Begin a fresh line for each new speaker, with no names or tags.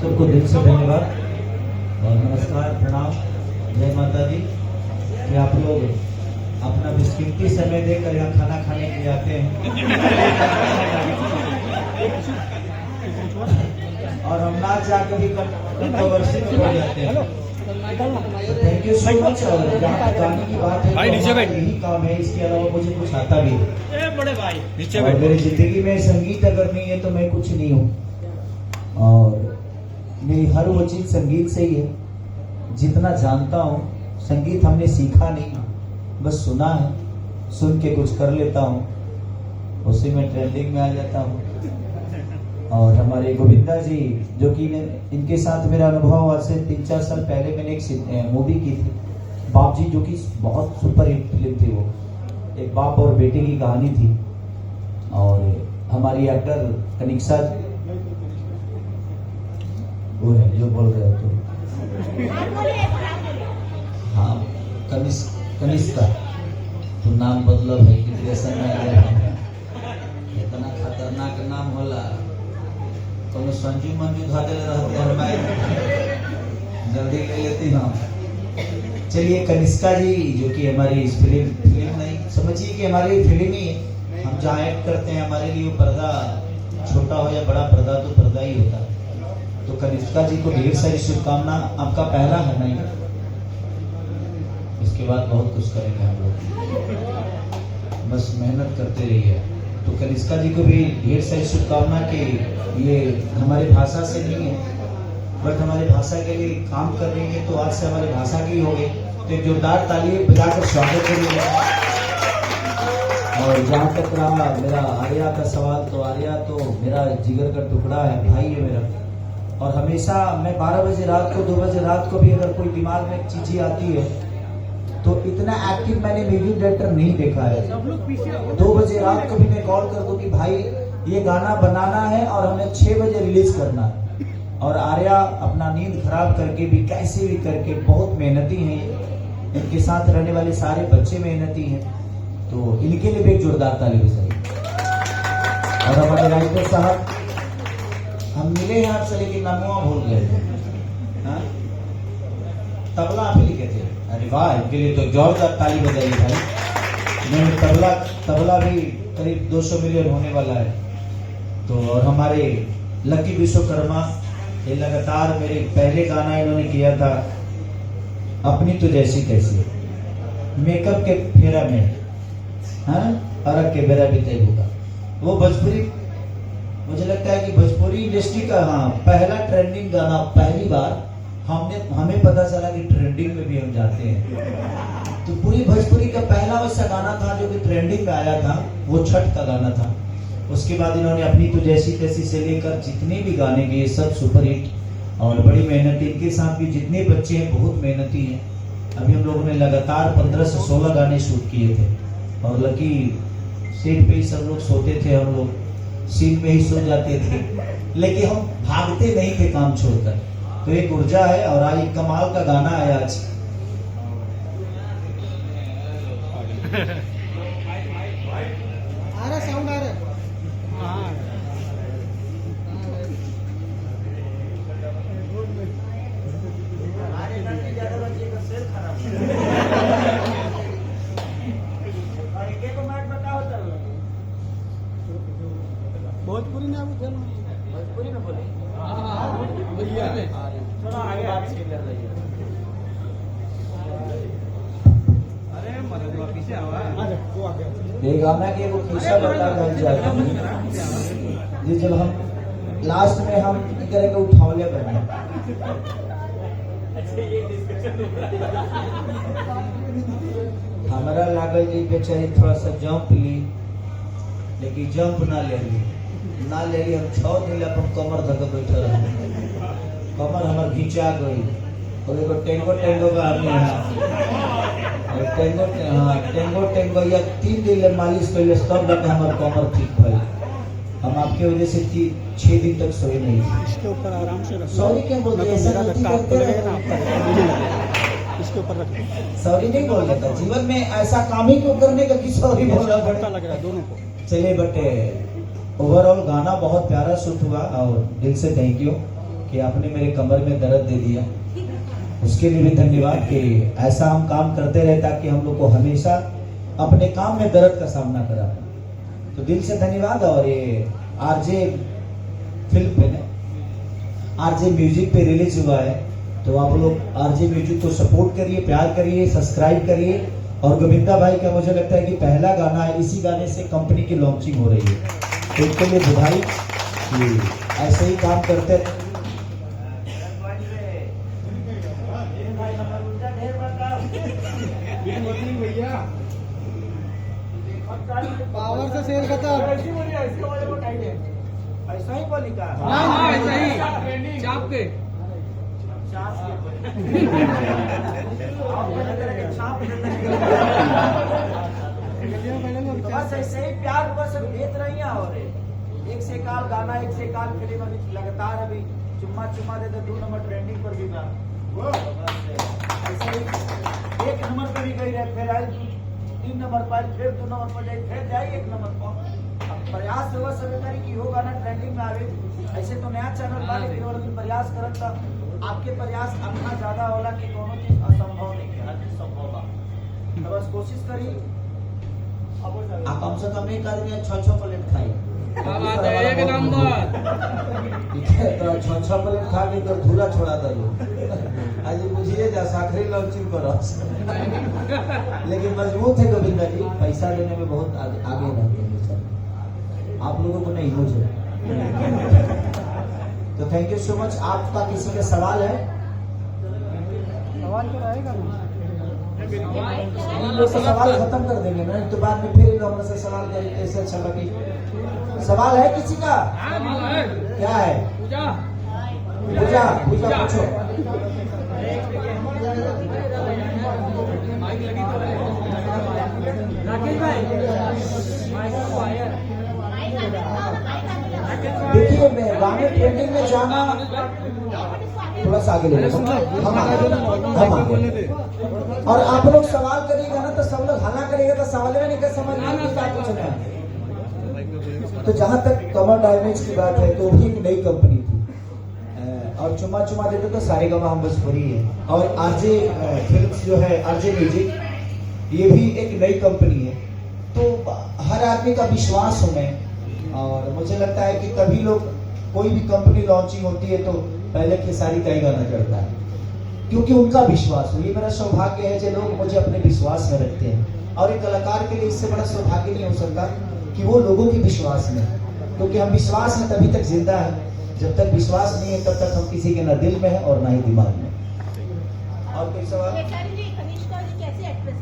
सबको दिल से धन्यवाद और नमस्कार, प्रणाम, जय माता दी। कि आप लोग अपना कीमती समय देकर यहाँ खाना खाने के लिए आते हैं और हम ना चाह कभी कंट्रोवर्सी में पड़ जाते हैं। Thank you so much. और जहाँ तक गाने की बात है, यही काम है, इसके अलावा मुझे कुछ आता भी है। बड़े भाई और मेरी जिंदगी में संगीत अगर नहीं है तो मैं कुछ नहीं हूँ। और मेरी हर वो चीज संगीत से ही है। जितना जानता हूँ संगीत हमने सीखा नहीं, बस सुना है, सुन के कुछ कर लेता हूँ, उसी में ट्रेंडिंग में आ जाता हूँ। और हमारे गोविंदा जी, जो कि इनके साथ मेरा अनुभव आज से 3-4 साल पहले मैंने एक मूवी की थी बाप जी, जो कि बहुत सुपर हिट फिल्म थी। वो एक बाप और बेटे की कहानी थी। और हमारी एक्टर कनिष्का, वो है जो बोल रहे हो तो, हाँ कनिष्का तो नाम बदलब है कि डिप्रेशन में आ गया। इतना खतरनाक नाम होला, तो संजू मंजू धादे रहते हैं, जल्दी ले लेती हम। चलिए कनिष्का जी, जो कि हमारी इस फिल्म नहीं समझिए कि हमारी फिल्म ही है। हम जहाँ एक्ट करते हैं हमारे लिए पर्दा छोटा हो या बड़ा, पर्दा तो पर्दा ही होता है। तो कनिष्का जी को ढेर सारी शुभकामना। आपका पहला है नहीं, इसके बाद बहुत कुछ करेंगे हम लोग, बस मेहनत करते रहिए। तो कनिष्का जी को भी ढेर सारी शुभकामना कि ये हमारी भाषा से नहीं है, बट हमारी भाषा के लिए काम कर रही है। तो आज से हमारी भाषा की हो गई, तो एक जोरदार ताली बजाकर स्वागत करिए। और जहाँ तक रहा मेरा आर्या का सवाल, तो आर्या तो मेरा जिगर का टुकड़ा है, भाई है मेरा। और हमेशा मैं 12 बजे रात को, 2 बजे रात को भी अगर कोई दिमाग में चीजें आती है तो इतना एक्टिव मैंने म्यूजिक डायरेक्टर नहीं देखा है। 2 बजे रात को भी मैं कॉल कर दूं कि भाई ये गाना बनाना है और हमें 6 बजे रिलीज करना है। और आर्या अपना नींद खराब करके भी कैसे भी करके बहुत मेहनती हैं। इनके साथ रहने वाले सारे बच्चे मेहनती हैं, तो इनके लिए भी एक जोरदार ताली बजाइए। और हमारे राइटर साहब, हम मिले हैं आपसे लेकिन नामुआ भूल गए थे। तबला आप ही लिखे थे, अरे वाह, इनके लिए तो जोरदार ताली बजाइए भाई। मैं तबला भी करीब 200 मिलियन होने वाला है। तो और हमारे लकी विश्वकर्मा, ये लगातार मेरे पहले गाना इन्होंने किया था अपनी तो जैसी कैसी, मेकअप के फेरा में, हाँ अरग के बेरा भी तय होगा। वो भोजपुरी, मुझे लगता है कि भोजपुरी इंडस्ट्री का हाँ पहला ट्रेंडिंग गाना, पहली बार हमें पता चला कि ट्रेंडिंग में भी हम जाते हैं। तो पूरी भोजपुरी का पहला वैसा गाना था जो कि ट्रेंडिंग में आया था, वो छठ का गाना था। उसके बाद इन्होंने अपनी तो जैसी तैसी से लेकर जितने भी गाने किए सब सुपर हिट। और बड़ी मेहनती, इनके साथ भी जितने बच्चे हैं बहुत मेहनती हैं। अभी हम लोगों ने लगातार 15 से 16 गाने शूट किए थे। और लकी सेट पे ही सब लोग सोते थे, हम लोग सीन में ही सो जाते थे, लेकिन हम भागते नहीं थे काम छोड़कर। तो एक ऊर्जा है। और आज एक कमाल का गाना है आज।
आ रहा साउंड आ रहा है। भोजपुरी में आपको भोजपुरी में बोले, थोड़ा आगे बात क्लियर रहिए। अरे मदद पीछे आवा,
ये गाना के वो किस्सा बता गए जाता है जी। जब हम लास्ट में हम तरह के उठावले बने, हमारा लागल जी बेचारी थोड़ा सा जंप ली, लेकिन जंप ना ले ली। हम 6 दिन अपन कमर धक बैठे रहे, कमर हमार घिंचा गई। और एगो टेंगो का आदमी है, टेंगो या 3 दिन ले मालिश कैले, तब जाके हमार कमर ठीक भइल। हम आपके वजह से 6 दिन तक सोए नहीं।
इसके ऊपर आराम से
सॉरी क्या बोलते हैं, ऐसा गलती करते हैं,
इसके ऊपर रख।
सॉरी नहीं बोल देता जीवन में, ऐसा काम ही क्यों करने का कि सॉरी बोलना
पड़ता लग रहा है दोनों को।
चलिए बट ओवरऑल गाना बहुत प्यारा शूट हुआ और दिल से थैंक यू कि आपने मेरे कमर में दर्द दे दिया, उसके लिए भी धन्यवाद कि ऐसा हम काम करते रहे ताकि हम लोग को हमेशा अपने काम में दर्द का सामना करा। तो दिल से धन्यवाद। और ये आरजे फिल्म पे आरजे म्यूजिक पे रिलीज हुआ है, तो आप लोग आरजे म्यूजिक को सपोर्ट करिए, प्यार करिए, सब्सक्राइब करिए। और गोविंदा भाई का मुझे लगता है कि पहला गाना है, इसी गाने से कंपनी की लॉन्चिंग हो रही है, तो इसके लिए बधाई कि ऐसे ही काम करते रहे।
पावर से शेयर खत्म।
ऐसा ही बोली का
ऐसा ही चाप के
बस ऐसे ही प्यार बस देते रहिए। और एक से काल गाना, एक से काल फिल्म अभी लगातार अभी चुम्मा चुम्मा दे 2 नंबर ट्रेंडिंग पर भी था। ऐसे ही 1 नंबर पर भी गई रहे, फिर आई 3 नंबर पर, फिर 2 नंबर पर जाए, फिर जाए 1 नंबर पर। अब प्रयास हुआ सब करी कि हो गाना ट्रेंडिंग में आवे। ऐसे तो नया चैनल वाले केवल प्रयास करत था, आपके प्रयास अपना ज्यादा होला कि दोनों चीज असंभव नहीं है, हर चीज संभव है। तो बस कोशिश करी। आप कम से कम एक आदमी 6 प्लेट खाई,
एक नंबर।
तो 6 प्लेट खा के तो धूरा छोड़ा था लोग। आज बुझिए जा साखरी लॉन्चिंग करो। लेकिन मजबूत है गोविंदा जी, पैसा देने में बहुत आगे रहते हैं सर, आप लोगों को नहीं, मुझे। तो थैंक यू सो मच। आपका किसी का सवाल है?
सवाल तो रहेगा ना,
इन लोग से सवाल खत्म कर देंगे ना, तो बाद में फिर लोग से सवाल करेंगे, कैसे अच्छा लगे। सवाल है किसी का? क्या है? पूजा पूछो।
राकेश भाई
देखिए, मैं गाने ट्रेंडिंग में जाना, थोड़ा सा आगे ले लो, हम आगे। और आप लोग सवाल करिएगा ना तो सब लोग हल्ला करेगा, तो सवाल में नहीं कर समझ में क्या पूछना है। तो जहां तक कमर डैमेज की बात है, तो भी एक नई कंपनी थी, और चुम्मा चुम्मा देते तो सारे गमा हम बस फ्री है। और आरजे फिल्म्स जो है, आरजे म्यूजिक, ये भी एक नई कंपनी है। तो हर आदमी का विश्वास हमें, और मुझे लगता है कि तभी लोग, कोई भी कंपनी लॉन्चिंग होती है तो पहले खेसारी का ही गाना चढ़ता है, क्योंकि उनका विश्वास हो। ये मेरा सौभाग्य है जो लोग मुझे अपने विश्वास में रखते हैं, और एक कलाकार के लिए इससे बड़ा सौभाग्य नहीं हो सकता कि वो लोगों के विश्वास में, क्योंकि हम विश्वास में तभी तक जिंदा है, जब तक विश्वास नहीं है तब तक हम किसी के ना दिल में है और ना ही दिमाग में। और कोई सवाल?